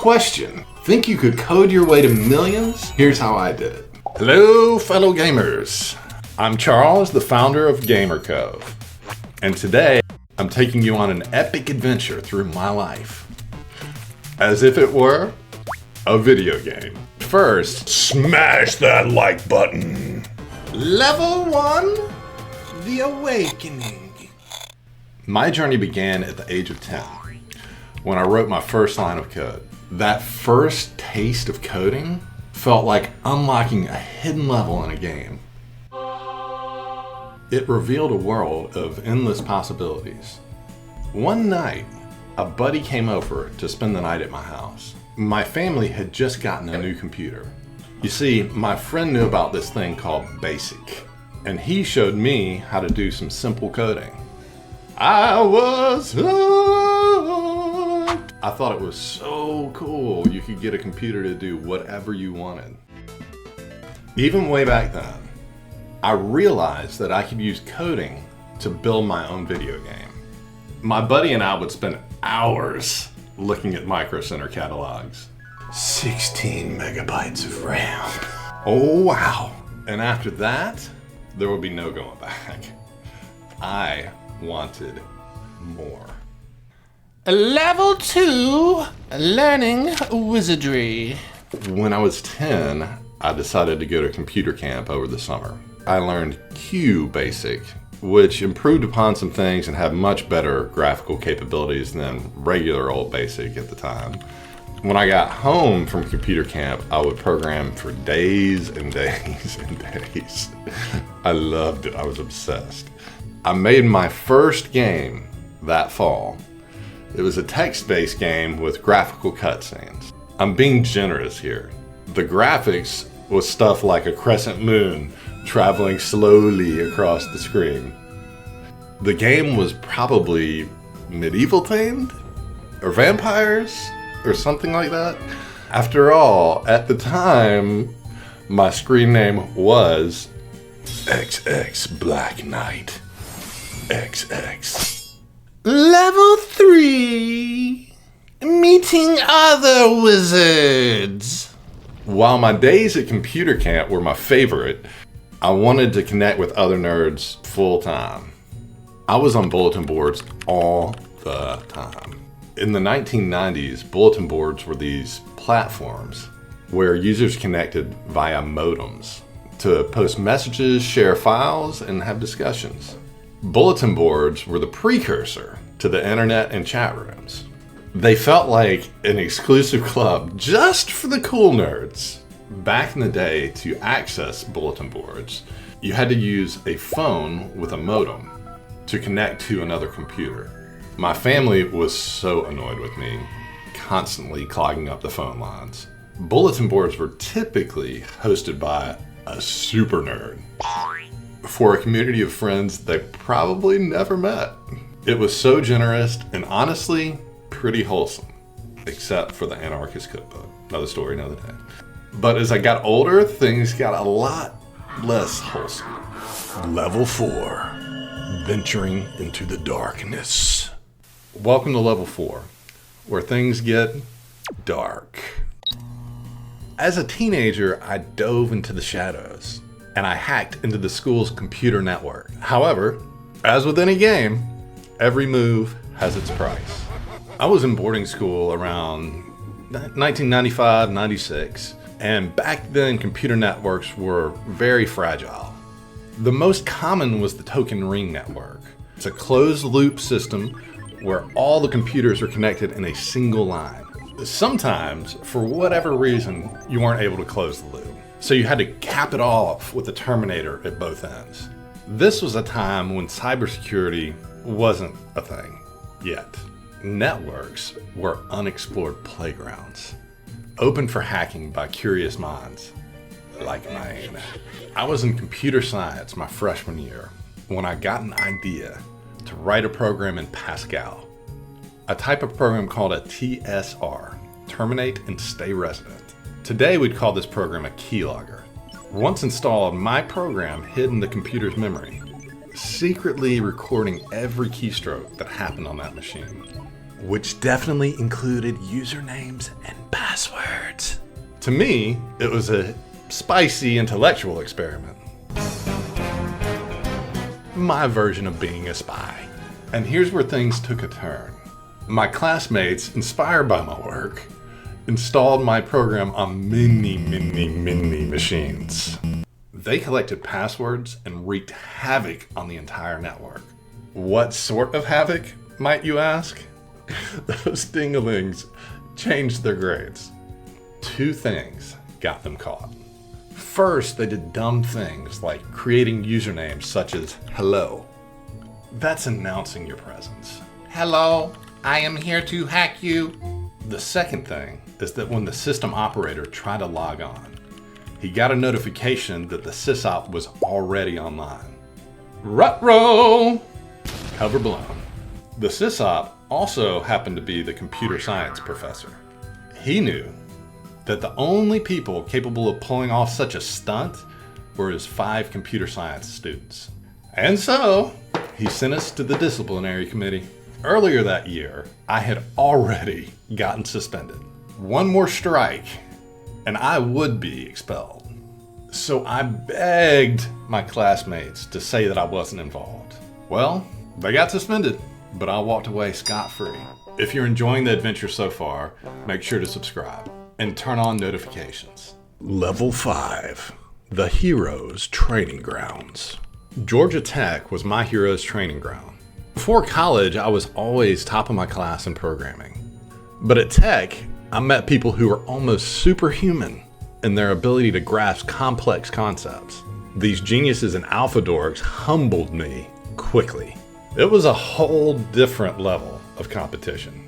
question. Think you could code your way to millions? Here's how I did it. Hello, fellow gamers. I'm Charles, the founder of GamerCove. And today, I'm taking you on an epic adventure through my life. As if it were a video game. First, smash that like button. Level 1, The Awakening. My journey began at the age of 10, when I wrote my first line of code. That first taste of coding felt like unlocking a hidden level in a game. It revealed a world of endless possibilities. One night, a buddy came over to spend the night at my house. My family had just gotten a new computer. You see, my friend knew about this thing called BASIC, and he showed me how to do some simple coding. I was hooked. I thought it was so cool you could get a computer to do whatever you wanted. Even way back then, I realized that I could use coding to build my own video game. My buddy and I would spend hours looking at Micro Center catalogs. 16 megabytes of RAM. Oh wow. And after that, there would be no going back. I wanted more. Level 2, Learning Wizardry. When I was 10, I decided to go to computer camp over the summer. I learned QBasic, which improved upon some things and had much better graphical capabilities than regular old BASIC at the time. When I got home from computer camp, I would program for days and days and days. I loved it. I was obsessed. I made my first game that fall. It was a text-based game with graphical cutscenes. I'm being generous here. The graphics was stuff like a crescent moon traveling slowly across the screen. The game was probably medieval themed, or vampires, or something like that. After all, at the time, my screen name was XX Black Knight. XX. Level 3, Meeting Other Wizards. While my days at computer camp were my favorite, I wanted to connect with other nerds full time. I was on bulletin boards all the time. In the 1990s, bulletin boards were these platforms where users connected via modems to post messages, share files, and have discussions. Bulletin boards were the precursor to the internet and chat rooms. They felt like an exclusive club just for the cool nerds. Back in the day, to access bulletin boards, you had to use a phone with a modem to connect to another computer. My family was so annoyed with me, constantly clogging up the phone lines. Bulletin boards were typically hosted by a super nerd for a community of friends they probably never met. It was so generous and honestly pretty wholesome, except for the anarchist cookbook. Another story, another day. But as I got older, things got a lot less wholesome. Level 4, Venturing into the Darkness. Welcome to Level 4, where things get dark. As a teenager, I dove into the shadows, and I hacked into the school's computer network. However, as with any game, every move has its price. I was in boarding school around 1995, 96, and back then computer networks were very fragile. The most common was the token ring network. It's a closed loop system where all the computers are connected in a single line. Sometimes, for whatever reason, you weren't able to close the loop. So you had to cap it off with a terminator at both ends. This was a time when cybersecurity wasn't a thing yet. Networks were unexplored playgrounds, open for hacking by curious minds like mine. I was in computer science my freshman year when I got an idea to write a program in Pascal, a type of program called a TSR, Terminate and Stay Resident. Today we'd call this program a keylogger. Once installed, my program hid in the computer's memory, secretly recording every keystroke that happened on that machine, which definitely included usernames and passwords. To me, it was a spicy intellectual experiment. My version of being a spy. And here's where things took a turn. My classmates, inspired by my work, installed my program on many machines. They collected passwords and wreaked havoc on the entire network. What sort of havoc, might you ask? Those dinglings changed their grades. Two things got them caught. First, they did dumb things like creating usernames such as hello. That's announcing your presence. Hello, I am here to hack you. The second thing is that when the system operator tried to log on, he got a notification that the sysop was already online. Ruh-roh! Cover blown. The sysop also happened to be the computer science professor. He knew that the only people capable of pulling off such a stunt were his 5 computer science students. And so, he sent us to the disciplinary committee. Earlier that year, I had already gotten suspended. One more strike, and I would be expelled. So I begged my classmates to say that I wasn't involved. Well, they got suspended, but I walked away scot-free. If you're enjoying the adventure so far, make sure to subscribe and turn on notifications. Level 5, the Heroes Training Grounds. Georgia Tech was my hero's training ground. Before college, I was always top of my class in programming. But at Tech, I met people who were almost superhuman in their ability to grasp complex concepts. These geniuses and alpha dorks humbled me quickly. It was a whole different level of competition.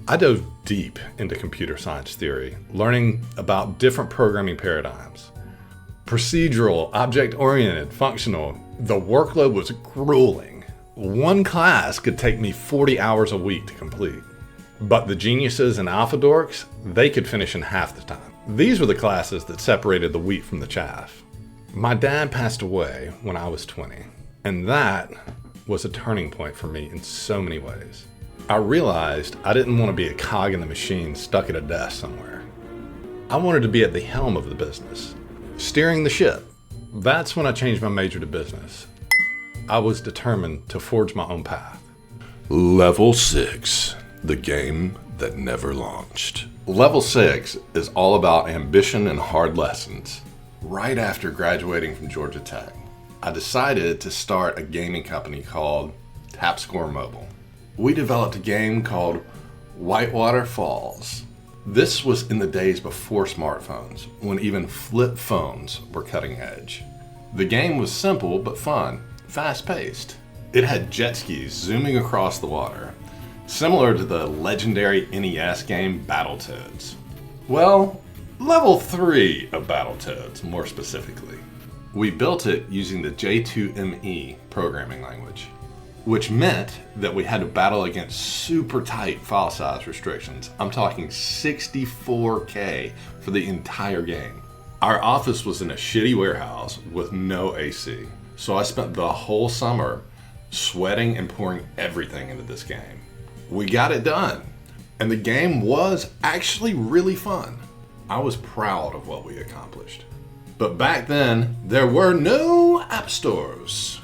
I dove deep into computer science theory, learning about different programming paradigms. Procedural, object-oriented, functional. The workload was grueling. One class could take me 40 hours a week to complete. But the geniuses and alpha dorks, they could finish in half the time. These were the classes that separated the wheat from the chaff. My dad passed away when I was 20, and that was a turning point for me in so many ways. I realized I didn't want to be a cog in the machine stuck at a desk somewhere. I wanted to be at the helm of the business, steering the ship. That's when I changed my major to business. I was determined to forge my own path. Level 6, the game that never launched. Level 6 is all about ambition and hard lessons. Right after graduating from Georgia Tech, I decided to start a gaming company called TapScore Mobile. We developed a game called Whitewater Falls. This was in the days before smartphones, when even flip phones were cutting edge. The game was simple but fun, fast-paced. It had jet skis zooming across the water, similar to the legendary NES game Battletoads. Well, level 3 of Battletoads, more specifically. We built it using the J2ME programming language, which meant that we had to battle against super tight file size restrictions. I'm talking 64K for the entire game. Our office was in a shitty warehouse with no AC, so I spent the whole summer sweating and pouring everything into this game. We got it done, and the game was actually really fun. I was proud of what we accomplished. But back then, there were no app stores.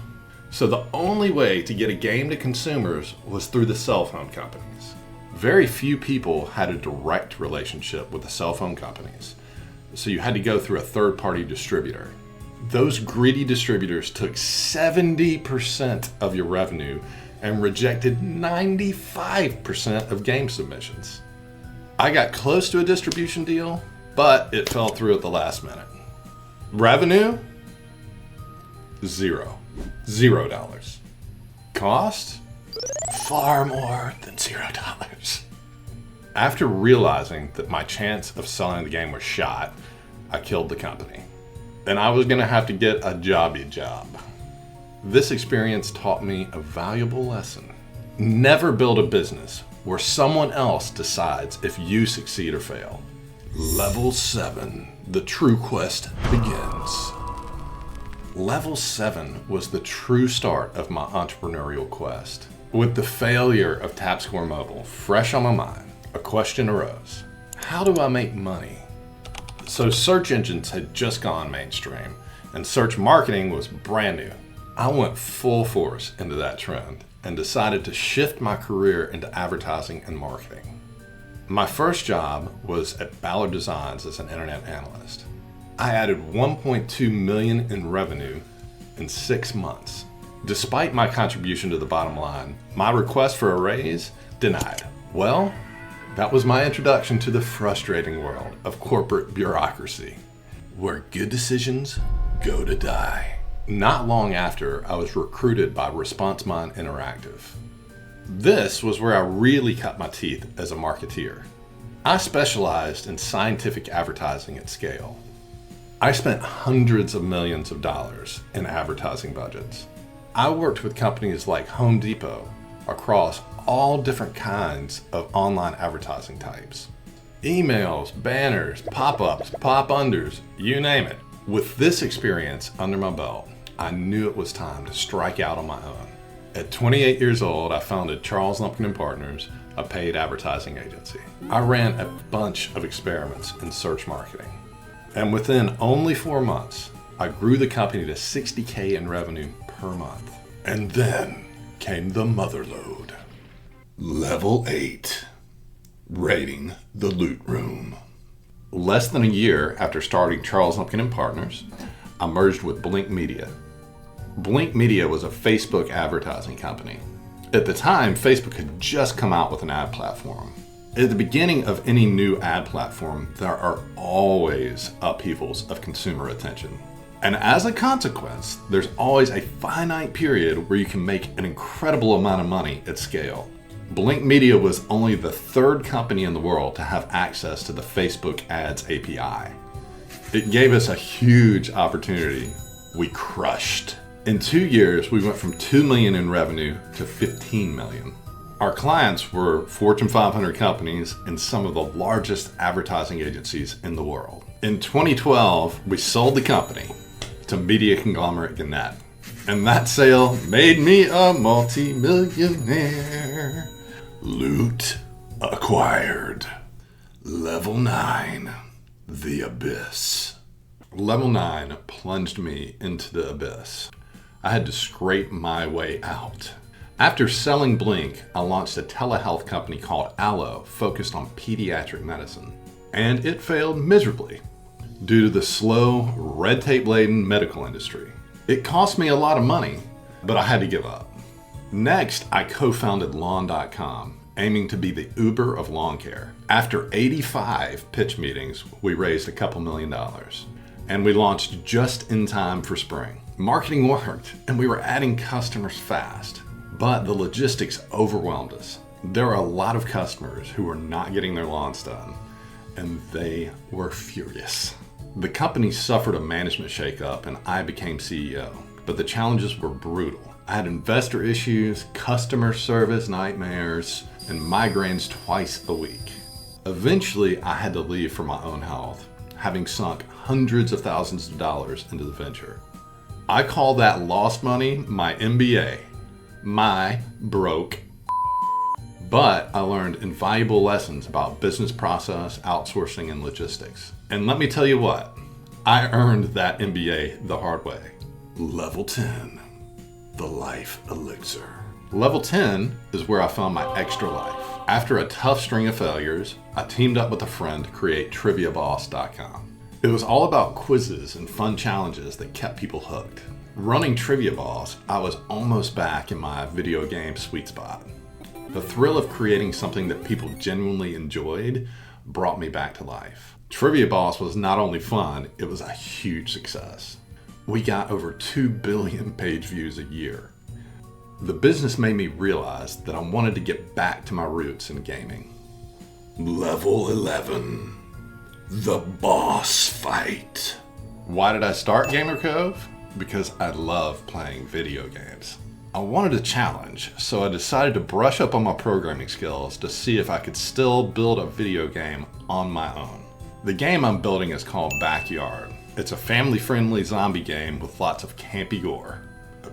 So the only way to get a game to consumers was through the cell phone companies. Very few people had a direct relationship with the cell phone companies, so you had to go through a third-party distributor. Those greedy distributors took 70% of your revenue and rejected 95% of game submissions. I got close to a distribution deal, but it fell through at the last minute. Revenue? $0. Cost? Far more than $0. After realizing that my chance of selling the game was shot, I killed the company. And I was gonna have to get a jobby job. This experience taught me a valuable lesson. Never build a business where someone else decides if you succeed or fail. Level 7, the true quest begins. Level 7 was the true start of my entrepreneurial quest. With the failure of TapScore Mobile fresh on my mind, a question arose. how do I make money? So search engines had just gone mainstream and search marketing was brand new. I went full force into that trend and decided to shift my career into advertising and marketing. My first job was at Ballard Designs as an internet analyst. I added 1.2 million in revenue in 6 months. Despite my contribution to the bottom line, my request for a raise denied. Well, that was my introduction to the frustrating world of corporate bureaucracy, where good decisions go to die. Not long after, I was recruited by ResponseMind Interactive. This was where I really cut my teeth as a marketeer. I specialized in scientific advertising at scale. I spent hundreds of millions of dollars in advertising budgets. I worked with companies like Home Depot across all different kinds of online advertising types. Emails, banners, pop-ups, pop-unders, you name it. With this experience under my belt, I knew it was time to strike out on my own. At 28 years old, I founded Charles Lumpkin & Partners, a paid advertising agency. I ran a bunch of experiments in search marketing. And within only 4 months, I grew the company to $60K in revenue per month. And then came the Motherload. Level 8. Raiding the loot room. Less than a year after starting Charles Lumpkin & Partners, I merged with Blink Media. Blink Media was a Facebook advertising company. At the time, Facebook had just come out with an ad platform. At the beginning of any new ad platform, there are always upheavals of consumer attention. And as a consequence, there's always a finite period where you can make an incredible amount of money at scale. Blink Media was only the 3rd company in the world to have access to the Facebook Ads API. It gave us a huge opportunity. We crushed. In 2 years, we went from 2 million in revenue to 15 million. Our clients were Fortune 500 companies and some of the largest advertising agencies in the world. In 2012, we sold the company to media conglomerate Gannett. And that sale made me a multi-millionaire. Loot acquired. Level 9, the abyss. Level 9 plunged me into the abyss. I had to scrape my way out. After selling Blink, I launched a telehealth company called Allo, focused on pediatric medicine. And it failed miserably due to the slow, red tape-laden medical industry. It cost me a lot of money, but I had to give up. Next, I co-founded Lawn.com, aiming to be the Uber of lawn care. After 85 pitch meetings, we raised a couple $1 million. And we launched just in time for spring. Marketing worked, and we were adding customers fast. But the logistics overwhelmed us. There were a lot of customers who were not getting their lawns done, and they were furious. The company suffered a management shakeup, and I became CEO. But the challenges were brutal. I had investor issues, customer service nightmares, and migraines twice a week. Eventually, I had to leave for my own health, having sunk hundreds of thousands of dollars into the venture. I call that lost money my MBA, my broke. But I learned invaluable lessons about business process, outsourcing, and logistics. And let me tell you what, I earned that MBA the hard way. Level 10, the life elixir. Level 10 is where I found my extra life. After a tough string of failures, I teamed up with a friend to create TriviaBoss.com. It was all about quizzes and fun challenges that kept people hooked. Running Trivia Boss, I was almost back in my video game sweet spot. The thrill of creating something that people genuinely enjoyed brought me back to life. Trivia Boss was not only fun, it was a huge success. We got over 2 billion page views a year. The business made me realize that I wanted to get back to my roots in gaming. Level 11, the boss fight. Why did I start GamerCove? Because I love playing video games. I wanted a challenge, so I decided to brush up on my programming skills to see if I could still build a video game on my own. The game I'm building is called Backyard. It's a family-friendly zombie game with lots of campy gore.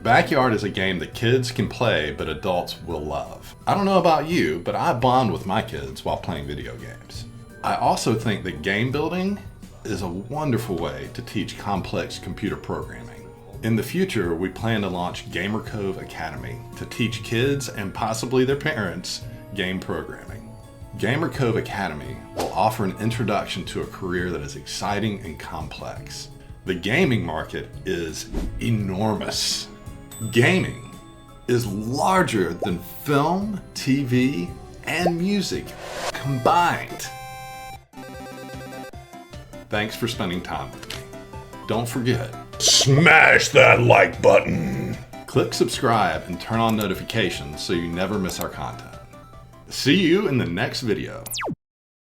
Backyard is a game that kids can play, but adults will love. I don't know about you, but I bond with my kids while playing video games. I also think that game building is a wonderful way to teach complex computer programming. In the future, we plan to launch GamerCove Academy to teach kids and possibly their parents game programming. GamerCove Academy will offer an introduction to a career that is exciting and complex. The gaming market is enormous. Gaming is larger than film, TV, and music combined. Thanks for spending time with me. Don't forget, Smash that like button. click subscribe and turn on notifications so you never miss our content. See you in the next video.